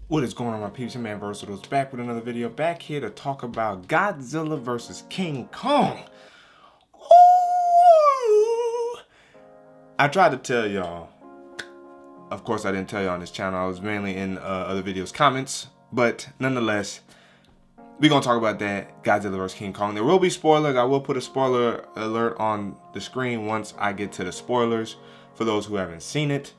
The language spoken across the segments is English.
What is going on, my peeps? Your man Versatile's back with another video. Back here to talk about Godzilla versus King Kong. Ooh. I tried to tell y'all. Of course, I didn't tell y'all on this channel. I was mainly in other videos' comments. But nonetheless, we're going to talk about that, Godzilla vs. King Kong. There will be spoilers. I will put a spoiler alert on the screen once I get to the spoilers for those who haven't seen it.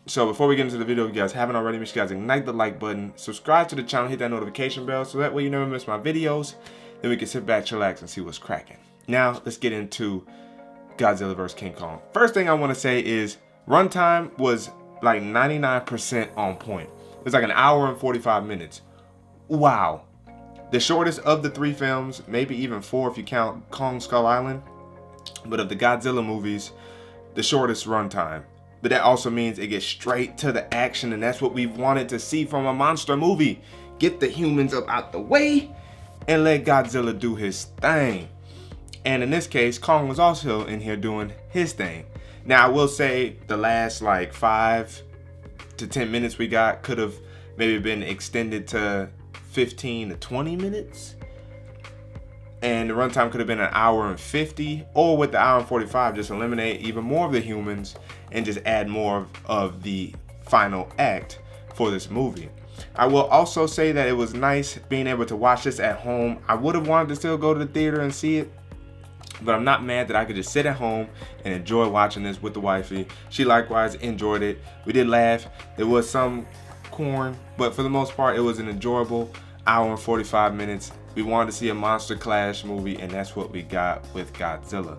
So before we get into the video, if you guys haven't already, make sure you guys ignite the like button, subscribe to the channel, hit that notification bell, so that way you never miss my videos. Then we can sit back, chillax, and see what's cracking. Now, let's get into Godzilla vs. King Kong. First thing I want to say is, runtime was like 99% on point. It was like an hour and 45 minutes. Wow. The shortest of the 3 films, maybe even 4 if you count Kong Skull Island. But of the Godzilla movies, the shortest runtime. But that also means it gets straight to the action, and that's what we've wanted to see from a monster movie. Get the humans up out the way and let Godzilla do his thing. And in this case, Kong was also in here doing his thing. Now, I will say the last like 5 to 10 minutes we got could have maybe been extended to 15 to 20 minutes. And the runtime could have been an hour and 50, or with the hour and 45, just eliminate even more of the humans and just add more of the final act for this movie. I will also say that it was nice being able to watch this at home. I would have wanted to still go to the theater and see it, but I'm not mad that I could just sit at home and enjoy watching this with the wifey. She likewise enjoyed it. We did laugh. There was some corn, but for the most part, it was an enjoyable hour and 45 minutes. We wanted to see a monster clash movie, and that's what we got with Godzilla.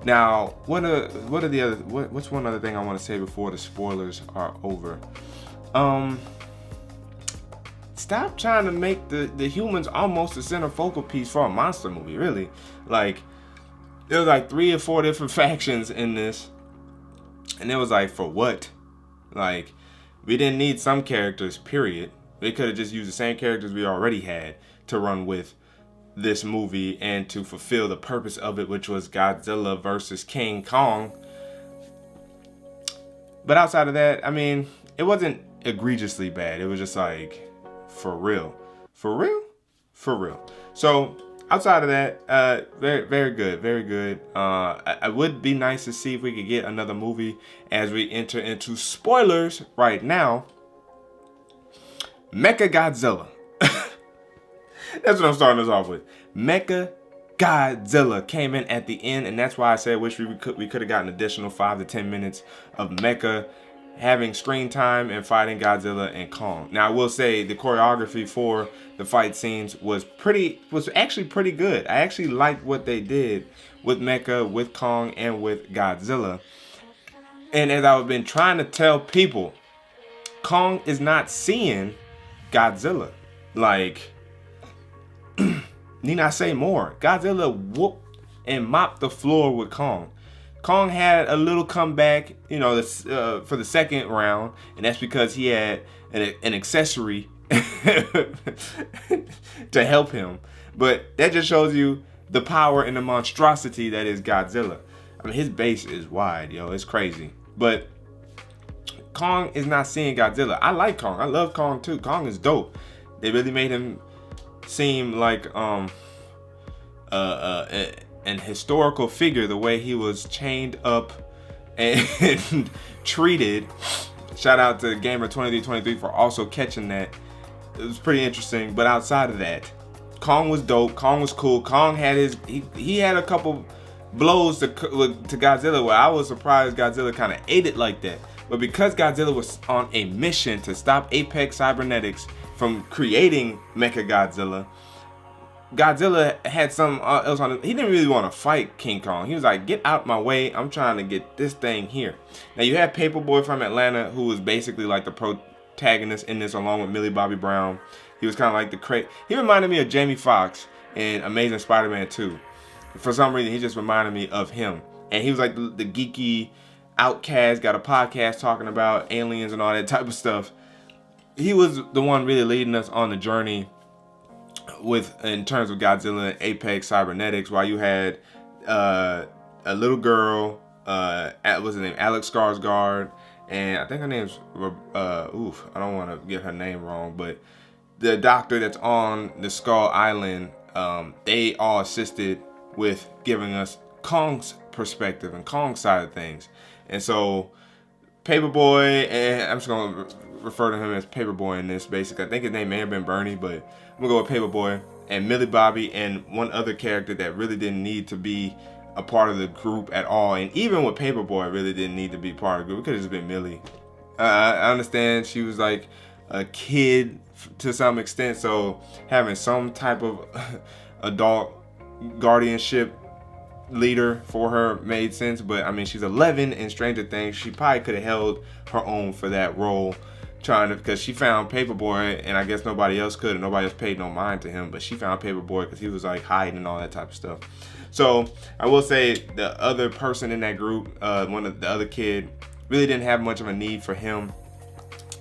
Now, what's one other thing I want to say before the spoilers are over? Stop trying to make the humans almost the center focal piece for a monster movie, really. Like, there was like 3 or 4 different factions in this, and it was like, for what? Like, we didn't need some characters, period. They could have just used the same characters we already had to run with this movie and to fulfill the purpose of it, which was Godzilla versus King Kong. But outside of that, I mean, it wasn't egregiously bad. It was just like, for real. For real? For real. So outside of that, very, very good, very good. It would be nice to see if we could get another movie as we enter into spoilers right now. Mecha Godzilla. That's what I'm starting us off with. Mecha Godzilla came in at the end, and that's why I said I wish we could have gotten additional 5 to 10 minutes of Mecha having screen time and fighting Godzilla and Kong. Now, I will say the choreography for the fight scenes was actually pretty good. I actually liked what they did with Mecha, with Kong, and with Godzilla. And as I've been trying to tell people, Kong is not seeing Godzilla. Like, need I say more? Godzilla whooped and mopped the floor with Kong. Kong had a little comeback, you know, for the second round, and that's because he had an accessory to help him. But that just shows you the power and the monstrosity that is Godzilla. I mean, his base is wide, yo. It's crazy. But Kong is not seeing Godzilla. I like Kong. I love Kong too. Kong is dope. They really made him seem like an historical figure, the way he was chained up and treated. Shout out to Gamer2323 for also catching that. It was pretty interesting. But outside of that, Kong was dope. Kong was cool. Kong had he had a couple blows to Godzilla where I was surprised Godzilla kind of ate it like that. But because Godzilla was on a mission to stop Apex Cybernetics from creating Mecha Godzilla, Godzilla had some else on it. He didn't really want to fight King Kong. He was like, get out my way. I'm trying to get this thing here. Now, you had Paperboy from Atlanta, who was basically like the protagonist in this, along with Millie Bobby Brown. He was kind of like he reminded me of Jamie Foxx in Amazing Spider-Man 2. For some reason, he just reminded me of him. And he was like the geeky outcast, got a podcast talking about aliens and all that type of stuff. He was the one really leading us on the journey in terms of Godzilla and Apex Cybernetics, while you had a little girl, what was her name, Alex Skarsgård, and I think her name's I don't want to get her name wrong, but the doctor that's on the Skull Island, they all assisted with giving us Kong's perspective and Kong's side of things. And so Paperboy, and I'm just gonna refer to him as Paperboy in this. Basically, I think his name may have been Bernie, but I'm gonna go with Paperboy and Millie Bobby and one other character that really didn't need to be a part of the group at all. And even with Paperboy, really didn't need to be part of the group. It could have just been Millie. I understand she was like a kid to some extent, so having some type of adult guardianship leader for her made sense. But I mean, she's 11 in Stranger Things. She probably could have held her own for that role, because she found Paperboy, and I guess nobody else could, and nobody else paid no mind to him. But she found Paperboy because he was like hiding and all that type of stuff. So I will say the other person in that group, the other kid, really didn't have much of a need for him.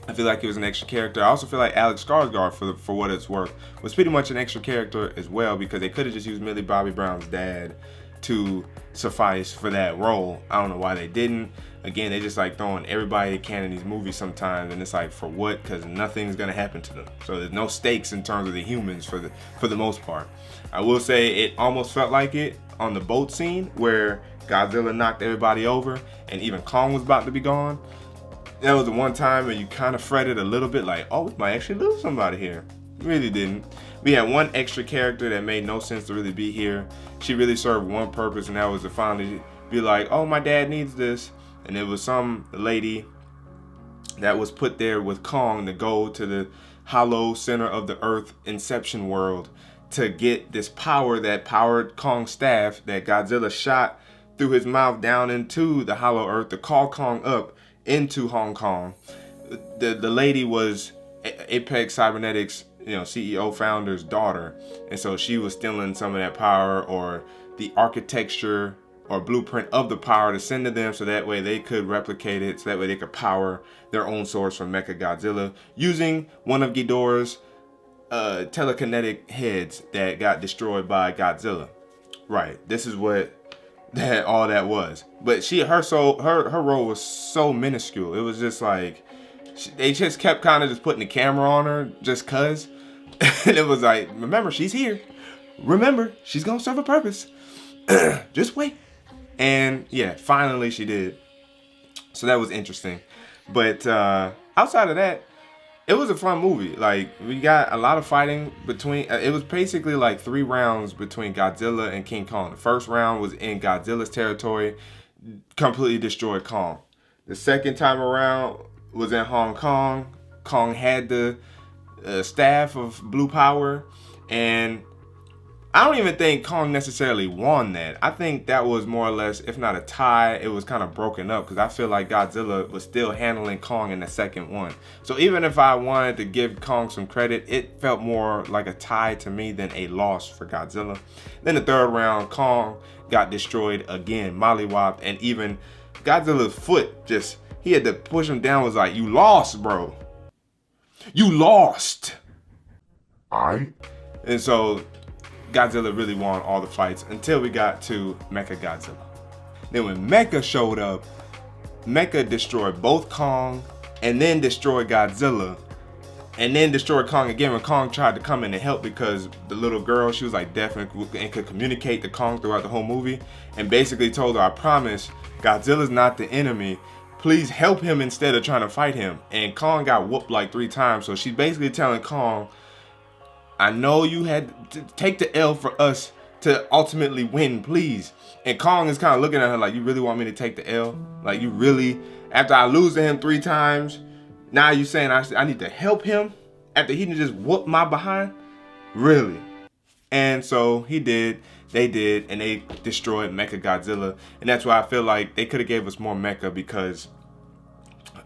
I feel like he was an extra character. I also feel like Alex Skarsgård, for what it's worth, was pretty much an extra character as well, because they could have just used Millie Bobby Brown's dad to suffice for that role. I don't know why they didn't. Again, they just like throwing everybody they can in these movies sometimes, and it's like, for what? Because nothing's gonna happen to them. So there's no stakes in terms of the humans for the most part. I will say it almost felt like it on the boat scene where Godzilla knocked everybody over and even Kong was about to be gone. That was the one time where you kind of fretted a little bit, like, oh, we might actually lose somebody here. Really didn't. We had one extra character that made no sense to really be here. She really served one purpose, and that was to finally be like, oh, my dad needs this. And it was some lady that was put there with Kong to go to the hollow center of the earth Inception world to get this power that powered Kong's staff that Godzilla shot through his mouth down into the hollow earth to call Kong up into Hong Kong. The lady was Apex Cybernetics, CEO founder's daughter, and so she was stealing some of that power or the architecture or blueprint of the power to send to them, so that way they could replicate it, so that way they could power their own source from Mechagodzilla using one of Ghidorah's telekinetic heads that got destroyed by Godzilla. Right. This is what all that was. But her role was so minuscule. It was just like they just kept kind of just putting the camera on her just cuz. And it was like, remember, she's here. Remember, she's gonna serve a purpose. Just wait. And yeah, finally she did. So that was interesting. But outside of that, it was a fun movie. Like, we got a lot of fighting between, it was basically like 3 rounds between Godzilla and King Kong. The first round was in Godzilla's territory, completely destroyed Kong. The second time around was in Hong Kong. Kong had the staff of blue power, and I don't even think Kong necessarily won that. I think that was more or less, if not a tie, it was kind of broken up, because I feel like Godzilla was still handling Kong in the second one. So even if I wanted to give Kong some credit, it felt more like a tie to me than a loss for Godzilla. Then the third round, Kong got destroyed again, mollywopped, and even Godzilla's foot he had to push him down, was like, you lost, bro. You lost. And so Godzilla really won all the fights until we got to Mechagodzilla. Then when Mecha showed up, Mecha destroyed both Kong and then destroyed Godzilla and then destroyed Kong again when Kong tried to come in and help, because the little girl, she was like deaf and could communicate to Kong throughout the whole movie, and basically told her, I promise, Godzilla's not the enemy. Please help him instead of trying to fight him. And Kong got whooped like 3 times. So she's basically telling Kong, I know you had to take the L for us to ultimately win, please. And Kong is kind of looking at her like, you really want me to take the L? Like, you really, after I lose to him 3 times, now you saying I need to help him after he just whooped my behind? Really? And so he did, they did, and they destroyed Mechagodzilla. And that's why I feel like they could have gave us more Mecha, because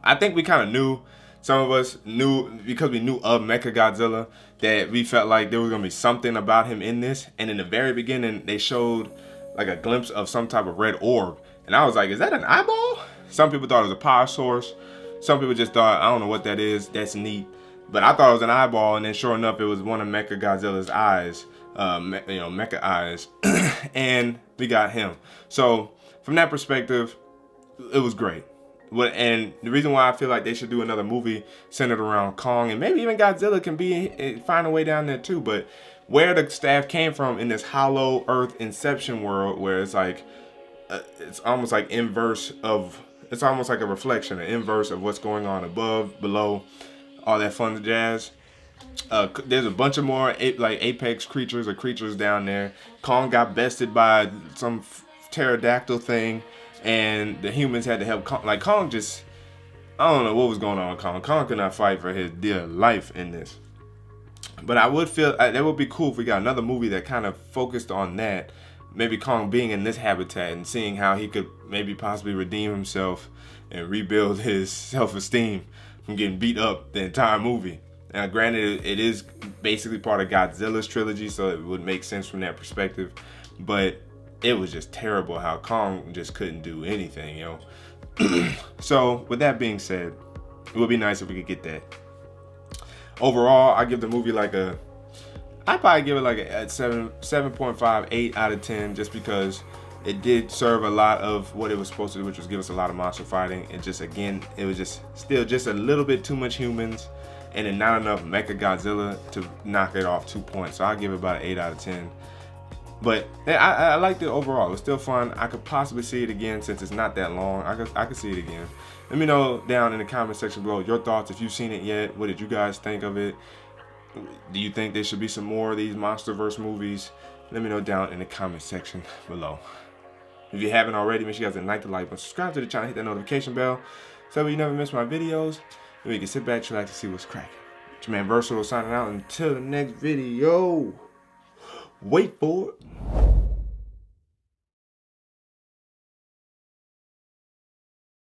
I think we kind of knew, some of us knew, because we knew of Mechagodzilla, that we felt like there was going to be something about him in this. And in the very beginning, they showed like a glimpse of some type of red orb. And I was like, is that an eyeball? Some people thought it was a power source. Some people just thought, I don't know what that is. That's neat. But I thought it was an eyeball. And then sure enough, it was one of Mechagodzilla's eyes. Mecha eyes. And we got him. So from that perspective, it was great. And the reason why I feel like they should do another movie centered around Kong, and maybe even Godzilla can find a way down there too, but where the staff came from in this hollow earth inception world, where it's like it's almost like it's almost like a reflection, an inverse of what's going on above, below, all that fun jazz. There's a bunch of more apex creatures or creatures down there. Kong got bested by some pterodactyl thing, and the humans had to help Kong. Like, Kong just, I don't know what was going on with Kong. Kong could not fight for his dear life in this. But I would feel that would be cool if we got another movie that kind of focused on that. Maybe Kong being in this habitat and seeing how he could maybe possibly redeem himself and rebuild his self-esteem from getting beat up the entire movie. Now, granted, it is basically part of Godzilla's trilogy, so it would make sense from that perspective. But it was just terrible how Kong just couldn't do anything, yo. So, with that being said, it would be nice if we could get that. Overall, I give the movie like I'd probably give it like a 7.5, 8 out of 10, just because it did serve a lot of what it was supposed to do, which was give us a lot of monster fighting. And just, again, it was just still just a little bit too much humans, and then not enough Mecha Godzilla to knock it off 2 points. So I'll give it about an 8 out of 10. But I liked it overall. It was still fun. I could possibly see it again since it's not that long. I could see it again. Let me know down in the comment section below your thoughts, if you've seen it yet. What did you guys think of it? Do you think there should be some more of these MonsterVerse movies? Let me know down in the comment section below. If you haven't already, make sure you guys like the like button, subscribe to the channel, hit that notification bell, so you never miss my videos. And we can sit back, relax, and see what's cracking. It's your man Versatile signing out until the next video. Wait for it.